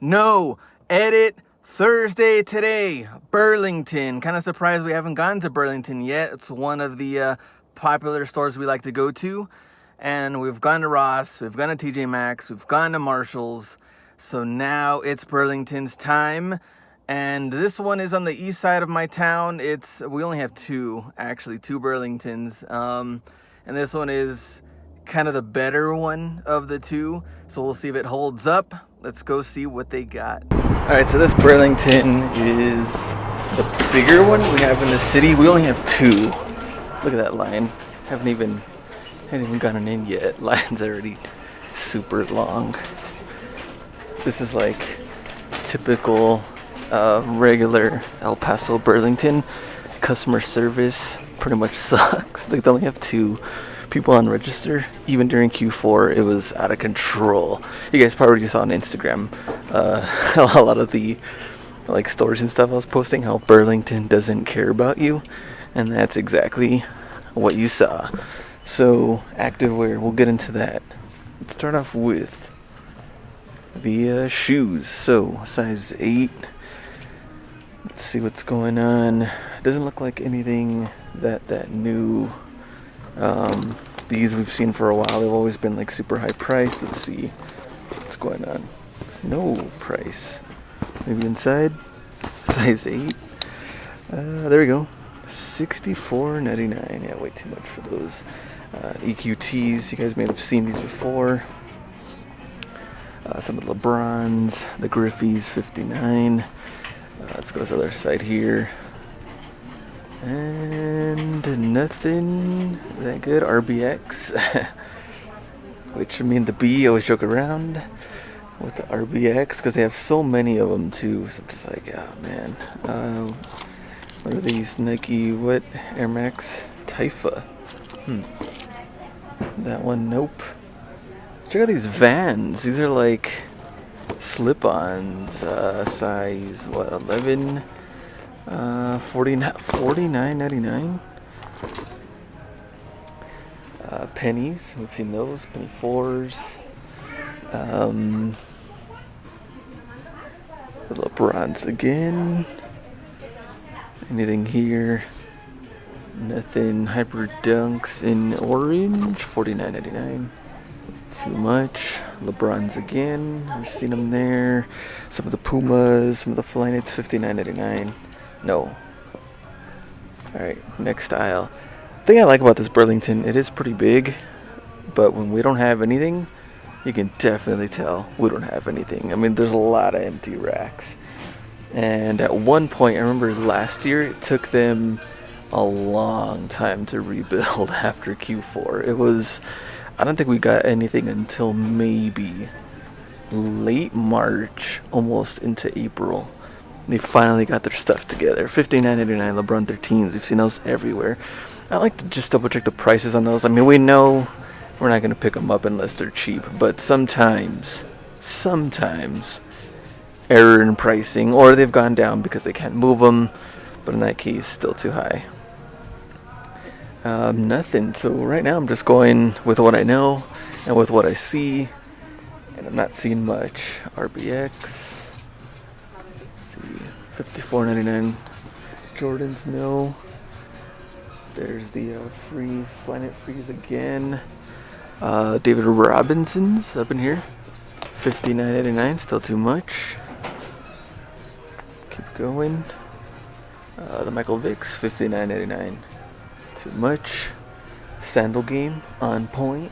No, edit Thursday today. Burlington. Kind of surprised we haven't gone to Burlington yet. It's one of the popular stores we like to go to. And we've gone to Ross, we've gone to TJ Maxx, we've gone to Marshall's. So now it's Burlington's time. And this one is on the east side of my town. We only have two Burlingtons. And this one is kind of the better one of the two. So we'll see if it holds up. Let's go see what they got. Alright, so this Burlington is the bigger one we have in the city. We only have two. Look at that line. Haven't even gotten in yet. Line's already super long. This is like typical regular El Paso Burlington. Customer service pretty much sucks. They only have two people on register. Even during Q4 it was out of control. You guys probably saw on Instagram a lot of the like stories and stuff I was posting, how Burlington doesn't care about you, and that's exactly what you saw. So activewear, we'll get into that. Let's start off with the shoes. So size 8. Let's see what's going on. Doesn't look like anything that new. These we've seen for a while. They've always been like super high priced. Let's see what's going on. No price. Maybe inside. Size 8. There we go. $64.99. Yeah, way too much for those. EQTs. You guys may have seen these before. Some of the LeBrons, the Griffies, $59. Let's go to the other side here. And nothing that good. RBX. Which, I mean, the B, I always joke around with the RBX because they have so many of them too. So I'm just like, oh man. What are these? Nike, what? Air Max Taifa. That one, nope. Check out these Vans. These are like slip-ons. Size, what, 11? $49.99. Pennies, we've seen those. Penny 4s. The LeBrons again. Anything here? Nothing. Hyper Dunks in orange, $49.99. Too much. LeBrons again. We've seen them there. Some of the Pumas, some of the Flyknits, $59.99. No. Alright, next aisle. The thing I like about this Burlington, it is pretty big, but when we don't have anything, you can definitely tell we don't have anything. I mean, there's a lot of empty racks. And at one point, I remember last year, it took them a long time to rebuild after Q4. I don't think we got anything until maybe late March, almost into April. They finally got their stuff together. $59.99 LeBron 13s. We've seen those everywhere. I like to just double check the prices on those. I mean, we know we're not going to pick them up unless they're cheap, but sometimes error in pricing, or they've gone down because they can't move them, but in that case, still too high. Nothing. So right now I'm just going with what I know and with what I see, and I'm not seeing much. RBX. Let's see, $54.99. Jordans, no. There's the free Planet Freeze again. David Robinson's up in here. $59.99. Still too much. Keep going. The Michael Vicks, $59.99. Too much. Sandal Game, on point.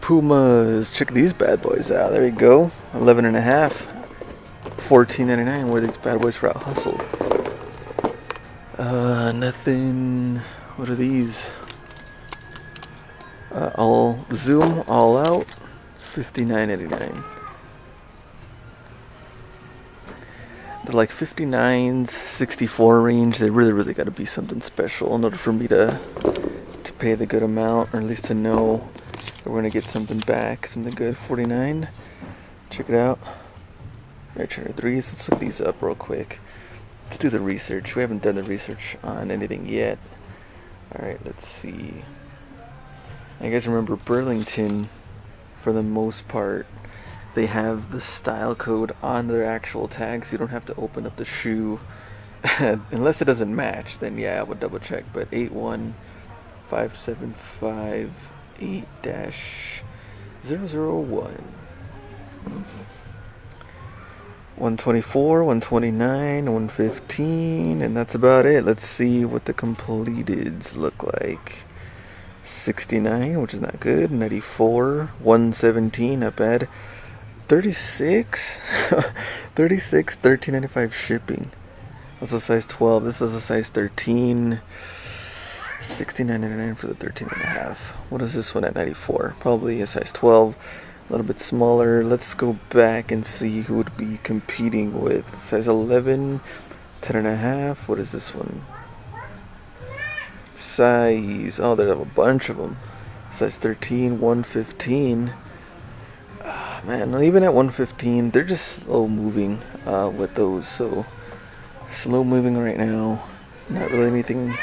Pumas, check these bad boys out. There you go. 11.5. $14.99. Where these bad boys for out hustled. Nothing. What are these? All Zoom, all out. $59.99. They're like 59s, 64 range. They really got to be something special in order for me to pay the good amount, or at least to know that we're gonna get something back, something good. 49. Check it out. Nurture 3s. Let's look these up real quick. Let's do the research. We haven't done the research on anything yet. All right, let's see. I guys remember Burlington, for the most part, they have the style code on their actual tag, so you don't have to open up the shoe. Unless it doesn't match, then yeah, I would double check. But 81575-8-001. 124, 129, 115, and that's about it. Let's see what the completeds look like. 69, which is not good. 94, 117, not bad. 36, 36, $13.95 shipping. That's a size 12. This is a size 13. $69.99 for the 13.5. What is this one at 94? Probably a size 12. A little bit smaller. Let's go back and see who would be competing with. Size 11, 10.5. What is this one? Size, oh, there's a bunch of them. Size 13, 115. Man, even at 115, they're just slow moving with those. So slow moving right now. Not really anything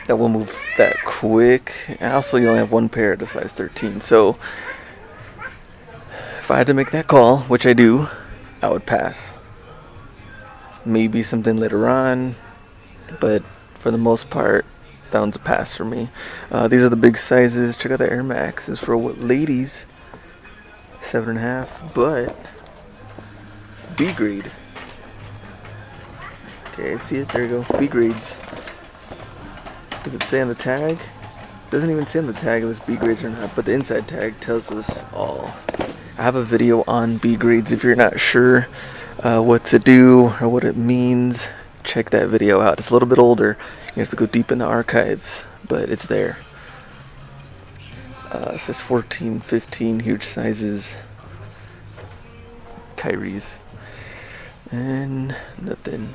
that will move that quick. And also, you only have one pair at a size 13. So if I had to make that call, which I do, I would pass. Maybe something later on, but for the most part, that one's a pass for me. These are the big sizes. Check out the Air Maxes for what ladies. 7.5, but B grade. Okay, see it? There you go. B grades. Does it say on the tag? Doesn't even say on the tag if it's B grades or not, but the inside tag tells us all. I have a video on B grades. If you're not sure what to do or what it means, check that video out. It's a little bit older. You have to go deep in the archives, but it's there. It says 14, 15, huge sizes. Kyrie's. And nothing.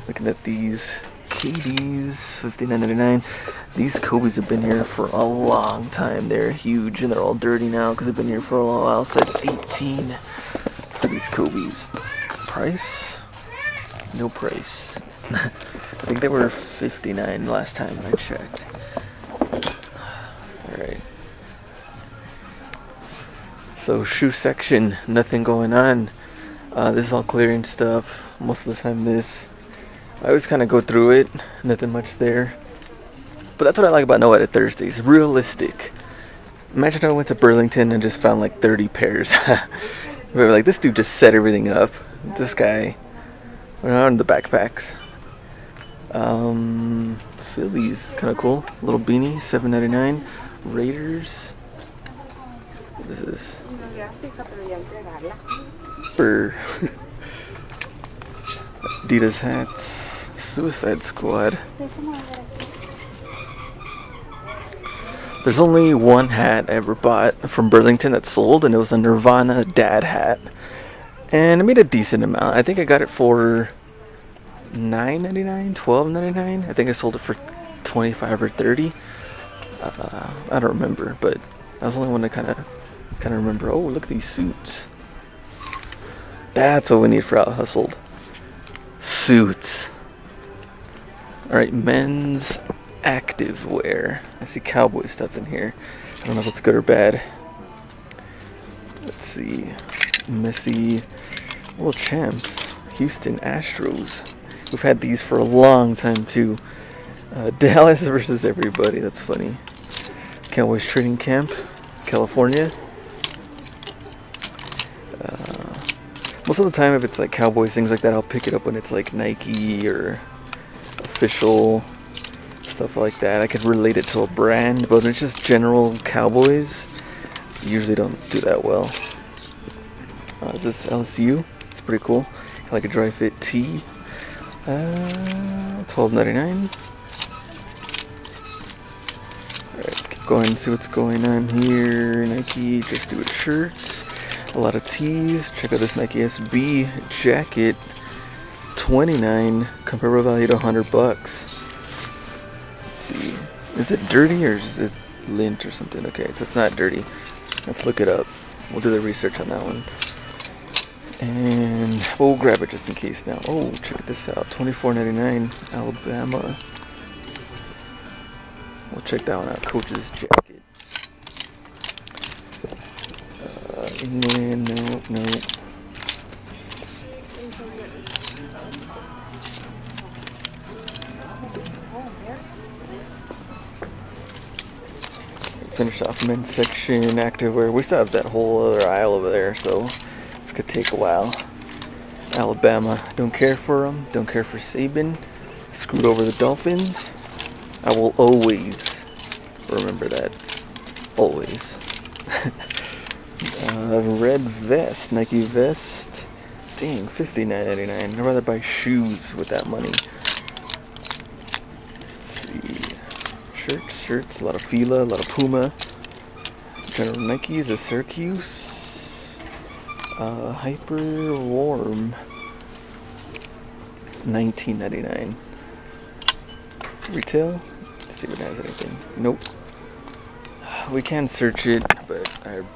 Looking at these KDs, $59.99. These Kobe's have been here for a long time. They're huge and they're all dirty now because they've been here for a long while. Size 18 for these Kobe's. Price? No price. I think they were $59 last time I checked. Alright. So shoe section, nothing going on. This is all clearance stuff. Most of the time this. I always kind of go through it. Nothing much there. But that's what I like about No Edit Thursdays. Realistic. Imagine I went to Burlington and just found like 30 pairs. We were like, this dude just set everything up. This guy. Around the backpacks. Phillies, kind of cool. Little beanie, $7.99. Raiders. What is this? Burr. Adidas hats. Suicide Squad. There's only one hat I ever bought from Burlington that sold, and it was a Nirvana Dad Hat. And it made a decent amount. I think I got it for $9.99, $12.99. I think I sold it for $25 or $30. I don't remember, but that was the only one I kind of remember. Oh, look at these suits. That's what we need for Out Hustled. Suits. Alright, men's activewear. I see cowboy stuff in here. I don't know if it's good or bad. Let's see. Messy. Little champs. Houston Astros. We've had these for a long time too. Dallas versus everybody. That's funny. Cowboys training camp. California. Most of the time if it's like Cowboys, things like that, I'll pick it up when it's like Nike or official stuff like that. I could relate it to a brand, but when it's just general Cowboys, usually don't do that well. Is this LSU? It's pretty cool. Like a dry fit tee. $12.99. Alright, let's keep going and see what's going on here. Nike, just do it shirts. A lot of tees. Check out this Nike SB jacket. $29. Comparable value to $100. Let's see. Is it dirty or is it lint or something? Okay, so it's not dirty. Let's look it up. We'll do the research on that one. And we'll grab it just in case now. Oh, check this out. $24.99. Alabama. We'll check that one out. Coach's jacket. No. Finish off men's section, activewear. We still have that whole other aisle over there, so it's gonna take a while. Alabama, don't care for them. Don't care for Saban. Screwed over the Dolphins. I will always remember that. Always. Red vest, Nike vest. Dang, $59.99. I'd rather buy shoes with that money. Let's see. Shirts, a lot of Fila, a lot of Puma. General Nikes, a Syracuse. Hyper warm. $19.99. Retail. Let's see if it has anything. Nope. We can search it, but I'm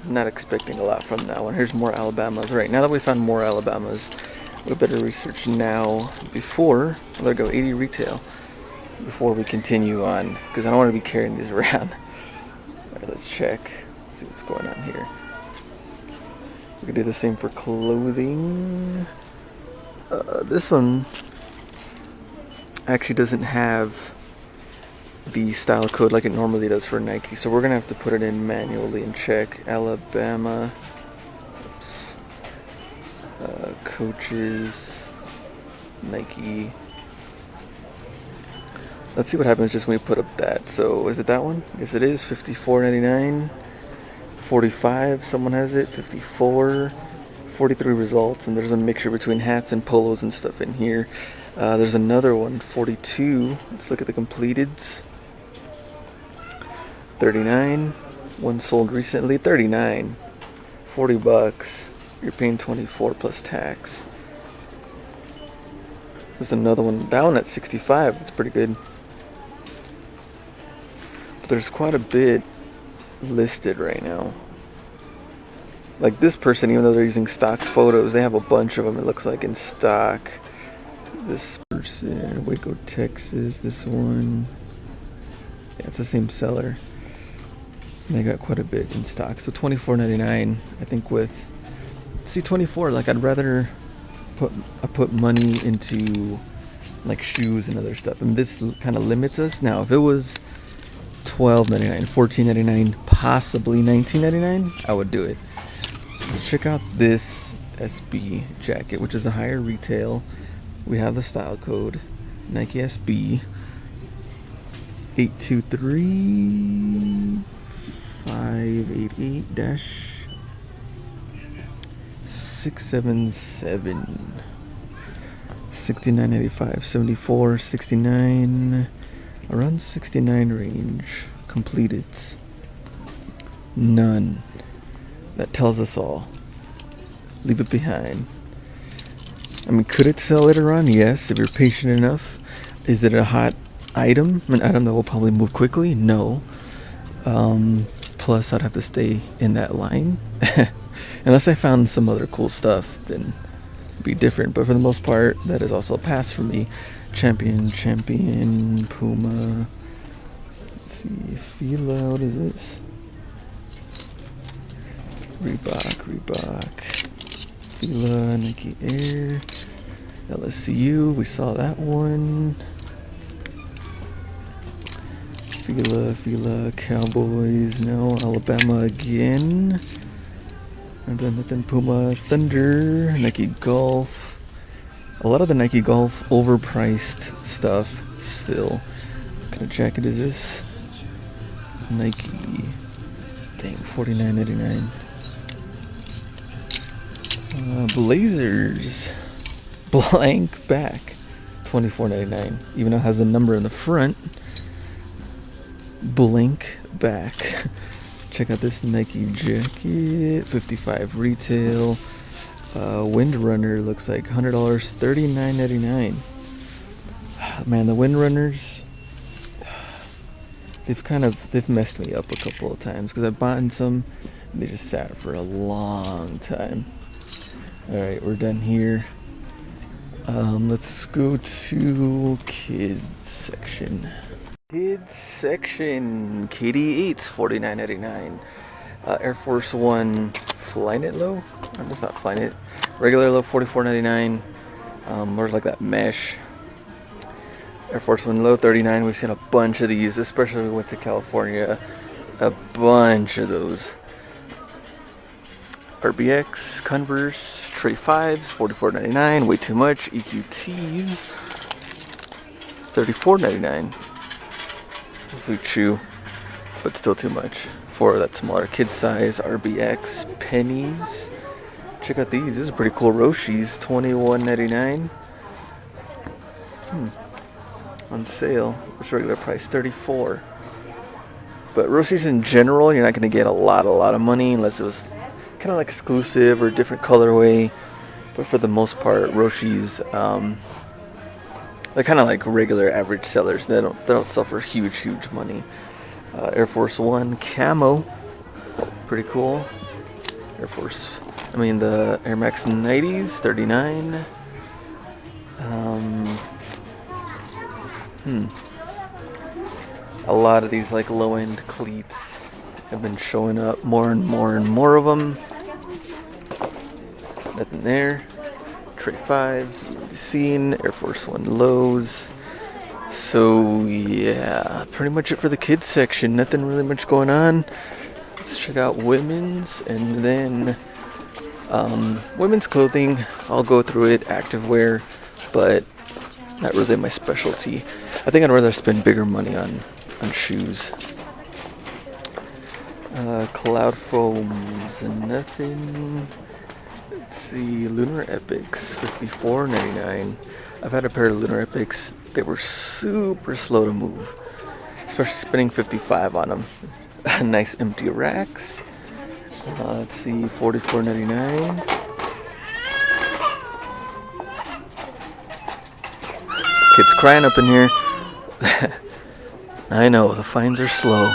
not expecting a lot from that one. Here's more Alabamas. Right, now that we found more Alabamas, we better research now before, let go 80 retail, before we continue on, because I don't want to be carrying these around. Alright, let's check. Let's see what's going on here. We can do the same for clothing. This one actually doesn't have the style code like it normally does for Nike, so we're gonna have to put it in manually and check. Alabama. Oops. Coaches. Nike. Let's see what happens just when we put up that. So is it that one? Yes, it is. $54.99. 45. Someone has it. 54. 43 results, and there's a mixture between hats and polos and stuff in here. There's another one. 42. Let's look at the completeds. 39. One sold recently. 39. 40 bucks. You're paying 24 plus tax. There's another one. That one at 65. That's pretty good. But there's quite a bit listed right now. Like this person, even though they're using stock photos, they have a bunch of them, it looks like, in stock. This person, Waco, Texas, this one. Yeah, it's the same seller. And they got quite a bit in stock. So $24.99, I think with, see, 24, like I'd rather put money into like shoes and other stuff. And this kind of limits us. Now, if it was $12.99, $14.99, possibly $19.99, I would do it. Let's check out this SB jacket, which is a higher retail. We have the style code, Nike SB 823-588-677. $69.85, 74, 69, around 69 range. Completed. None. That tells us all. Leave it behind. I mean, could it sell later on? Yes, if you're patient enough. Is it a hot item? An item that will probably move quickly? No. Plus, I'd have to stay in that line. Unless I found some other cool stuff, then it'd be different. But for the most part, that is also a pass for me. Champion, Puma. Let's see, Fila, what is this? Reebok, Fila, Nike Air, LSU, we saw that one. Fila, Cowboys, no, Alabama again. And then Puma, Thunder, Nike Golf. A lot of the Nike Golf overpriced stuff still. What kind of jacket is this? Nike. Dang, $49.99. Blazers, blank back, $24.99. Even though it has a number in the front, blank back. Check out this Nike jacket, 55 retail. Windrunner looks like $100, $39.99. Man, the Windrunners, they've messed me up a couple of times because I've bought some and they just sat for a long time. Alright, we're done here. Let's go to kids section. Kids section. KD8's $49.99. Air Force One Flyknit low. It's not Flyknit. Regular low, $44.99. More like that mesh. Air Force One low, $39. We've seen a bunch of these, especially when we went to California. A bunch of those. RBX, Converse, Trey 5s, $44.99. Way too much. EQTs, $34.99. Sweet shoe, but still too much for that smaller kid size. RBX pennies. Check out these. This is pretty cool. Roshi's, $21.99. On sale. What's regular price? $34. But Roshi's in general, you're not going to get a lot of money unless it was kind of like exclusive or different colorway. But for the most part, Roshi's they're kind of like regular average sellers. They don't sell for huge money. Air Force One camo, pretty cool. The Air Max 90s, $39. A lot of these like low-end cleats have been showing up, more and more of them. Nothing there. Trey 5s, you've seen. Air Force One lows. So yeah, pretty much it for the kids section. Nothing really much going on. Let's check out women's, and then women's clothing. I'll go through it. Activewear, but not really my specialty. I think I'd rather spend bigger money on shoes. Cloud foams, nothing. Let's see, Lunar Epics, $54.99. I've had a pair of Lunar Epics. They were super slow to move, especially spending $55 on them. Nice empty racks. Let's see, $44.99. Kids crying up in here. I know, the fines are slow.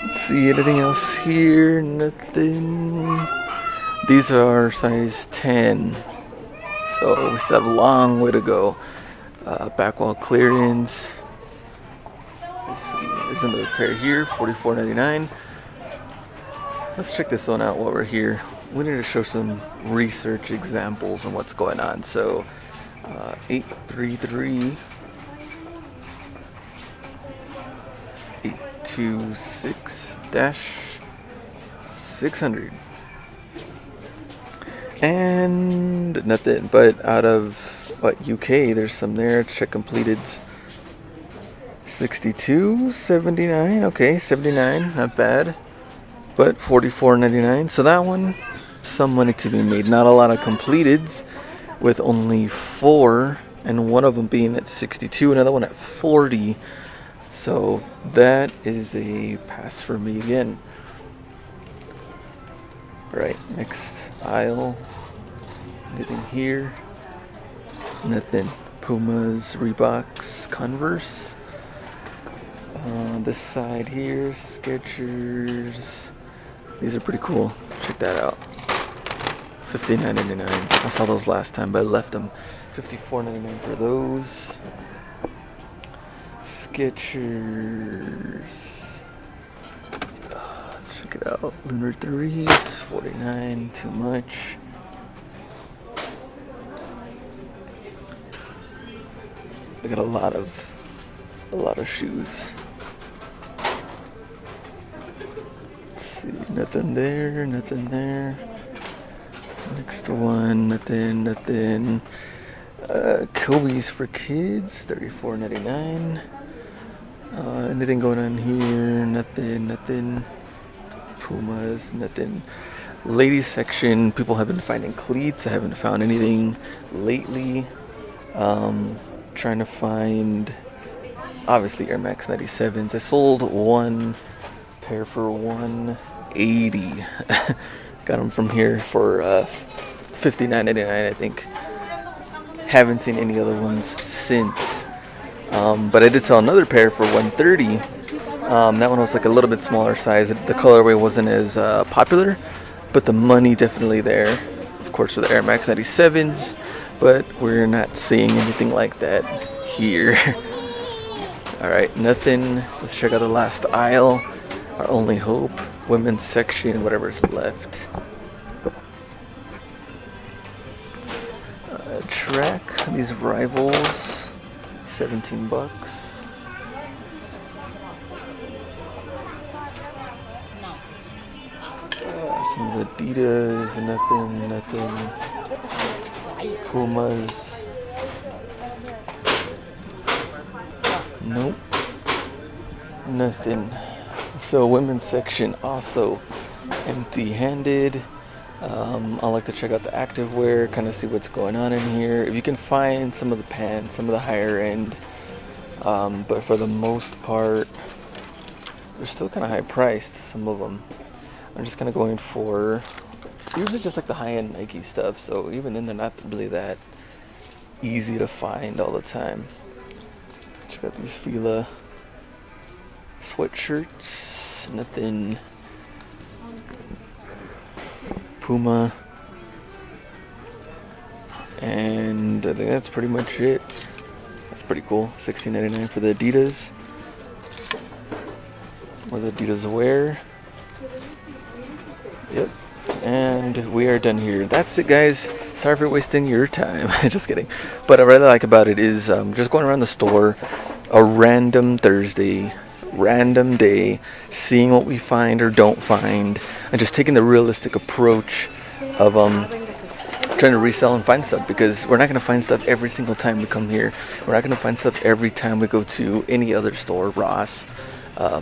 Let's see, anything else here? Nothing. These are size 10. So we still have a long way to go. Back wall clearance. Let's see, there's another pair here, $44.99. Let's check this one out while we're here. We need to show some research examples on what's going on. So 833 826-600, and nothing. But out of UK, there's some there. Check completed. 62.79. Okay, 79, not bad. But $44.99. So that one, some money to be made. Not a lot of completeds, with only 4, and one of them being at 62, another one at 40. So that is a pass for me again. Right, next aisle. Anything here? Nothing. Pumas, Reeboks, Converse. This side here, Skechers. These are pretty cool. Check that out. $59.99. I saw those last time, but I left them. $54.99 for those. Skechers. Check it out. Lunar 3s, $49. Too much. I got a lot of shoes. Let's see, nothing there, nothing there. Next one, nothing. Kobe's for kids, $34.99. Anything going on here? Nothing. Pumas, nothing. Ladies section, people have been finding cleats. I haven't found anything lately. Trying to find, obviously, Air Max 97s. I sold one pair for $180. Got them from here for $59.99, I think. Haven't seen any other ones since. But I did sell another pair for $130. That one was like a little bit smaller size. The colorway wasn't as popular, but the money definitely there. Of course, for the Air Max 97s, but we're not seeing anything like that here. All right, nothing. Let's check out the last aisle. Our only hope. Women's section, whatever's left. Track, these Rivals, 17 bucks. Some of the Adidas, nothing. Pumas. Nope. Nothing. So women's section also empty-handed. I like to check out the Activewear, kind of see what's going on in here. If you can find some of the pants, some of the higher end, but for the most part, they're still kind of high priced, some of them. I'm just kind of going for usually just like the high-end Nike stuff, so even then they're not really that easy to find all the time. Check out these Fila sweatshirts, nothing. Puma, and I think that's pretty much it. That's pretty cool. $16.99 for the Adidas, or the Adidas wear. Yep, and we are done here. That's it, guys. Sorry for wasting your time. Just kidding. But what I really like about it is just going around the store, a random Thursday, random day, seeing what we find or don't find, and just taking the realistic approach of trying to resell and find stuff, because we're not going to find stuff every single time we come here. We're not going to find stuff every time we go to any other store, Ross,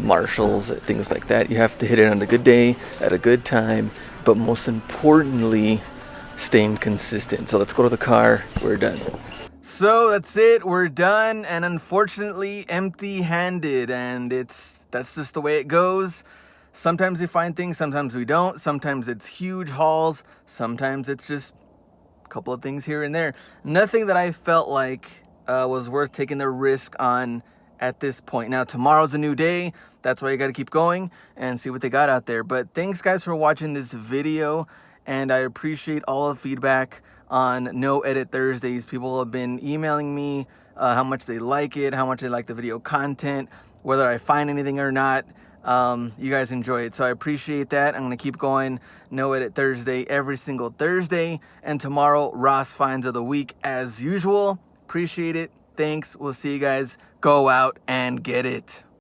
Marshalls, things like that. You have to hit it on a good day at a good time, but most importantly, staying consistent. So let's go to the car. We're done. So that's it, we're done, and unfortunately empty-handed, and that's just the way it goes. Sometimes we find things, sometimes we don't. Sometimes it's huge hauls, sometimes it's just a couple of things here and there. Nothing that I felt like was worth taking the risk on at this point. Now tomorrow's a new day, that's why you got to keep going and see what they got out there. But thanks guys for watching this video, and I appreciate all the feedback on No Edit Thursdays. People have been emailing me how much they like it, how much they like the video content, whether I find anything or not. You guys enjoy it, so I appreciate that. I'm gonna keep going No Edit Thursday every single Thursday, and tomorrow Ross finds of the week as usual. Appreciate it. Thanks. We'll see you guys. Go out and get it.